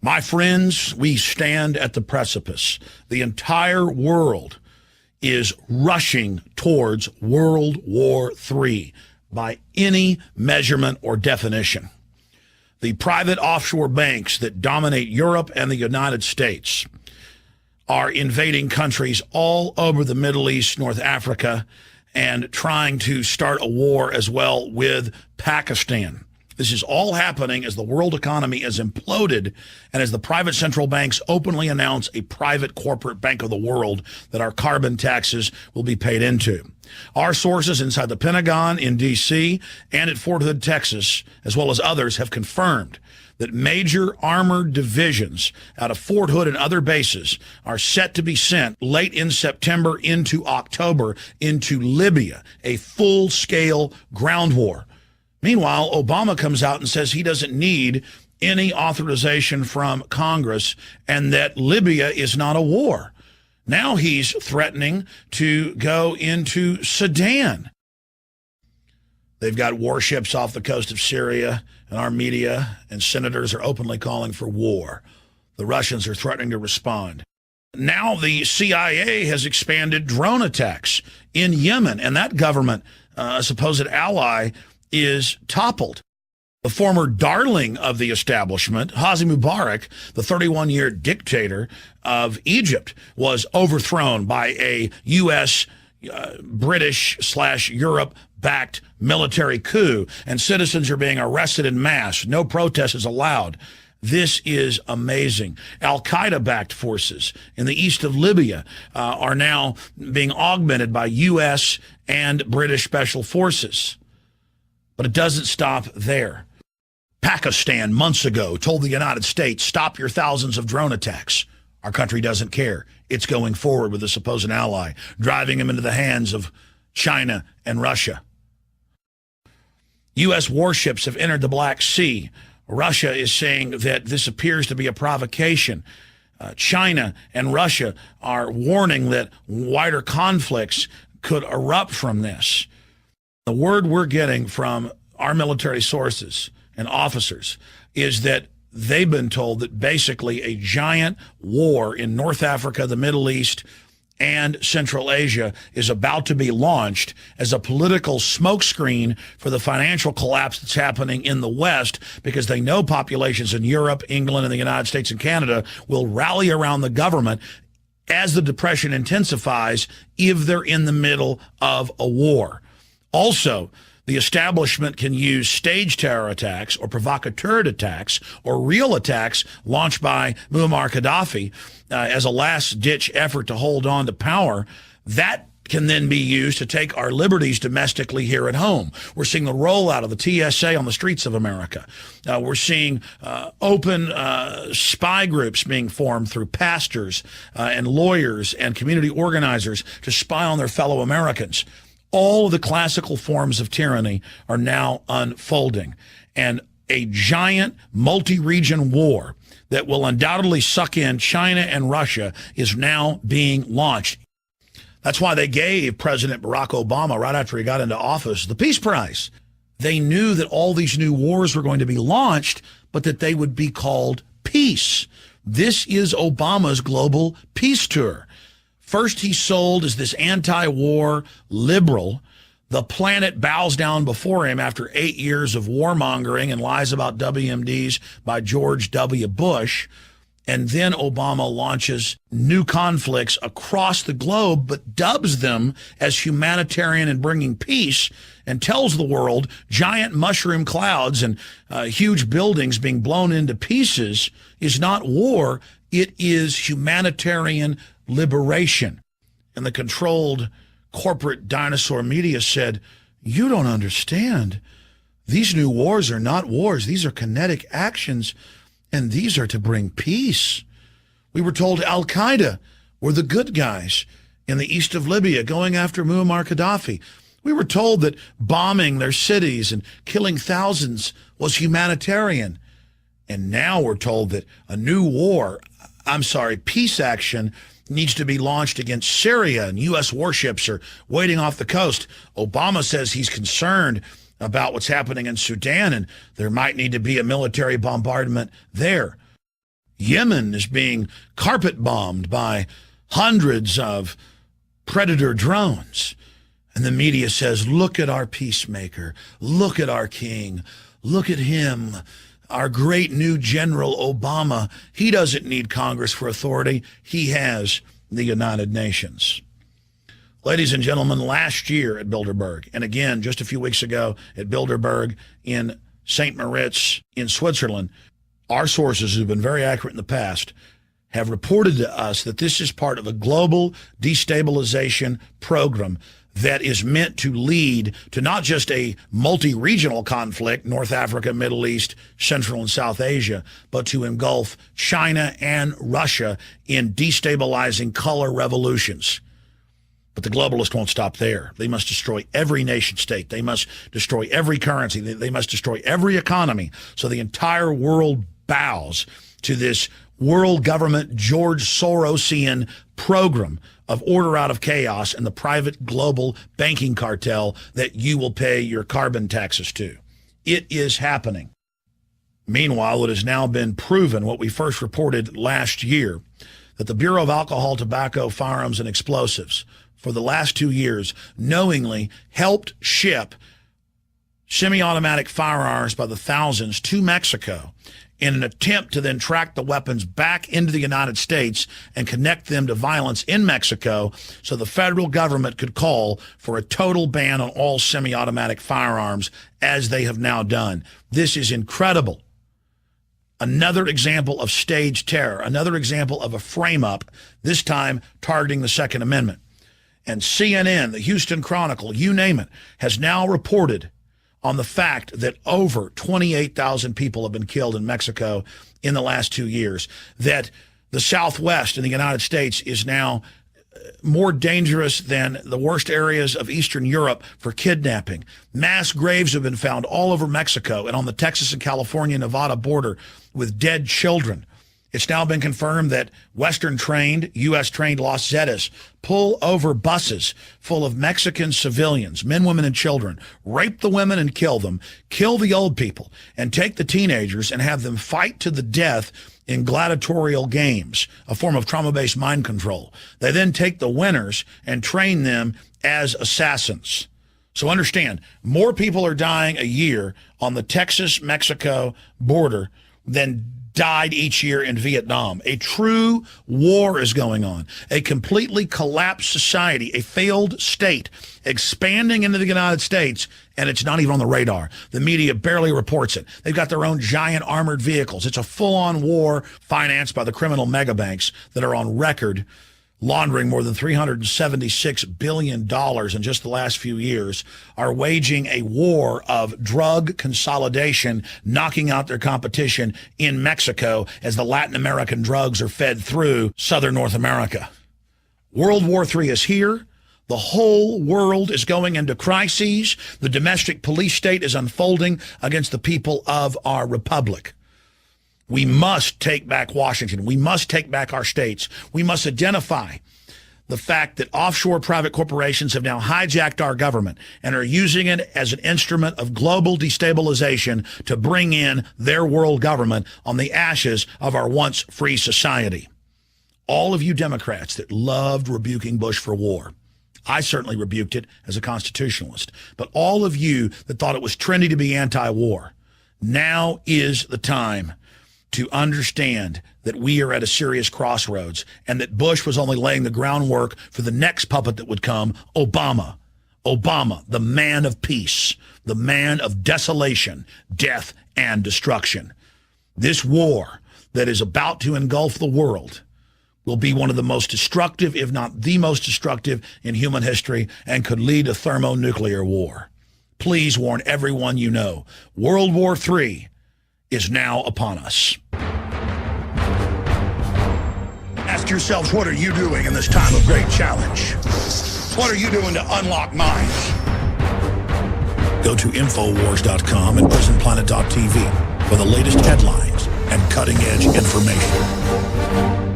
My friends, we stand at the precipice. The entire world is rushing towards World War III by any measurement or definition. The private offshore banks that dominate Europe and the United States are invading countries all over the Middle East, North Africa, and trying to start a war as well with Pakistan. This is all happening as the world economy is imploded and as the private central banks openly announce a private corporate bank of the world that our carbon taxes will be paid into. Our sources inside the Pentagon in D.C. and at Fort Hood, Texas, as well as others, have confirmed that major armored divisions out of Fort Hood and other bases are set to be sent late in September into October into Libya, a full-scale ground war. Meanwhile, Obama comes out and says he doesn't need any authorization from Congress and that Libya is not a war. Now he's threatening to go into Sudan. They've got warships off the coast of Syria, and our media and senators are openly calling for war. The Russians are threatening to respond. Now the CIA has expanded drone attacks in Yemen, and that government, a supposed ally, is toppled. The former darling of the establishment, Hosni Mubarak, the 31-year dictator of Egypt, was overthrown by a U.S., British/Europe-backed military coup, and citizens are being arrested en masse. No protest is allowed. This is amazing. Al-Qaeda-backed forces in the east of Libya are now being augmented by U.S. and British special forces. But it doesn't stop there. Pakistan months ago told the United States, stop your thousands of drone attacks. Our country doesn't care. It's going forward with a supposed ally, driving him into the hands of China and Russia. U.S. warships have entered the Black Sea. Russia is saying that this appears to be a provocation. China and Russia are warning that wider conflicts could erupt from this. The word we're getting from our military sources and officers is that they've been told that basically a giant war in North Africa, the Middle East, and Central Asia is about to be launched as a political smokescreen for the financial collapse that's happening in the West, because they know populations in Europe, England, and the United States and Canada will rally around the government as the Depression intensifies if they're in the middle of a war. Also, the establishment can use staged terror attacks or provocateur attacks or real attacks launched by Muammar Gaddafi as a last-ditch effort to hold on to power. That can then be used to take our liberties domestically here at home. We're seeing the rollout of the TSA on the streets of America. We're seeing open spy groups being formed through pastors and lawyers and community organizers to spy on their fellow Americans. All of the classical forms of tyranny are now unfolding, and a giant multi-region war that will undoubtedly suck in China and Russia is now being launched. That's why they gave President Barack Obama, right after he got into office, the Peace Prize. They knew that all these new wars were going to be launched, but that they would be called peace. This is Obama's global peace tour. First, he sold as this anti-war liberal. The planet bows down before him after 8 years of warmongering and lies about WMDs by George W. Bush. And then Obama launches new conflicts across the globe, but dubs them as humanitarian and bringing peace, and tells the world giant mushroom clouds and huge buildings being blown into pieces is not war. It is humanitarian liberation. And the controlled corporate dinosaur media said, you don't understand. These new wars are not wars. These are kinetic actions, and these are to bring peace. We were told Al-Qaeda were the good guys in the east of Libya going after Muammar Gaddafi. We were told that bombing their cities and killing thousands was humanitarian. And now we're told that a new war, peace action needs to be launched against Syria, and U.S. warships are waiting off the coast. Obama says he's concerned about what's happening in Sudan, and there might need to be a military bombardment there. Yemen is being carpet bombed by hundreds of predator drones. And the media says, look at our peacemaker. Look at our king. Look at him. Our great new General Obama. He doesn't need Congress for authority. He has the United Nations. Ladies and gentlemen, last year at Bilderberg, and again just a few weeks ago at Bilderberg in St. Moritz in Switzerland, our sources, who've been very accurate in the past, have reported to us that this is part of a global destabilization program that is meant to lead to not just a multi-regional conflict, North Africa, Middle East, Central and South Asia, but to engulf China and Russia in destabilizing color revolutions. But the globalists won't stop there. They must destroy every nation state. They must destroy every currency. They must destroy every economy. So the entire world bows to this world government George Sorosian program of order out of chaos and the private global banking cartel that you will pay your carbon taxes to. It is happening. Meanwhile, it has now been proven what we first reported last year, that the Bureau of Alcohol, Tobacco, Firearms, and Explosives for the last 2 years knowingly helped ship semi-automatic firearms by the thousands to Mexico in an attempt to then track the weapons back into the United States and connect them to violence in Mexico so the federal government could call for a total ban on all semi-automatic firearms, as they have now done. This is incredible. Another example of staged terror, another example of a frame-up, this time targeting the Second Amendment. And CNN, the Houston Chronicle, you name it, has now reported on the fact that over 28,000 people have been killed in Mexico in the last 2 years, that the Southwest in the United States is now more dangerous than the worst areas of Eastern Europe for kidnapping. Mass graves have been found all over Mexico and on the Texas and California, Nevada border with dead children. It's now been confirmed that Western-trained, U.S.-trained Los Zetas pull over buses full of Mexican civilians, men, women, and children, rape the women and kill them, kill the old people, and take the teenagers and have them fight to the death in gladiatorial games, a form of trauma-based mind control. They then take the winners and train them as assassins. So understand, more people are dying a year on the Texas-Mexico border than died each year in Vietnam. A true war is going on. A completely collapsed society, a failed state, expanding into the United States, and it's not even on the radar. The media barely reports it. They've got their own giant armored vehicles. It's a full-on war financed by the criminal megabanks that are on record laundering more than $376 billion in just the last few years, are waging a war of drug consolidation, knocking out their competition in Mexico as the Latin American drugs are fed through southern North America. World War III is here. The whole world is going into crises. The domestic police state is unfolding against the people of our republic. We must take back Washington. We must take back our states. We must identify the fact that offshore private corporations have now hijacked our government and are using it as an instrument of global destabilization to bring in their world government on the ashes of our once free society. All of you Democrats that loved rebuking Bush for war, I certainly rebuked it as a constitutionalist, but all of you that thought it was trendy to be anti-war, now is the time to understand that we are at a serious crossroads and that Bush was only laying the groundwork for the next puppet that would come, Obama. Obama, the man of peace, the man of desolation, death, and destruction. This war that is about to engulf the world will be one of the most destructive, if not the most destructive in human history, and could lead to thermonuclear war. Please warn everyone you know. World War III is now upon us. Ask yourselves, what are you doing in this time of great challenge? What are you doing to unlock minds? Go to Infowars.com and PrisonPlanet.tv for the latest headlines and cutting-edge information.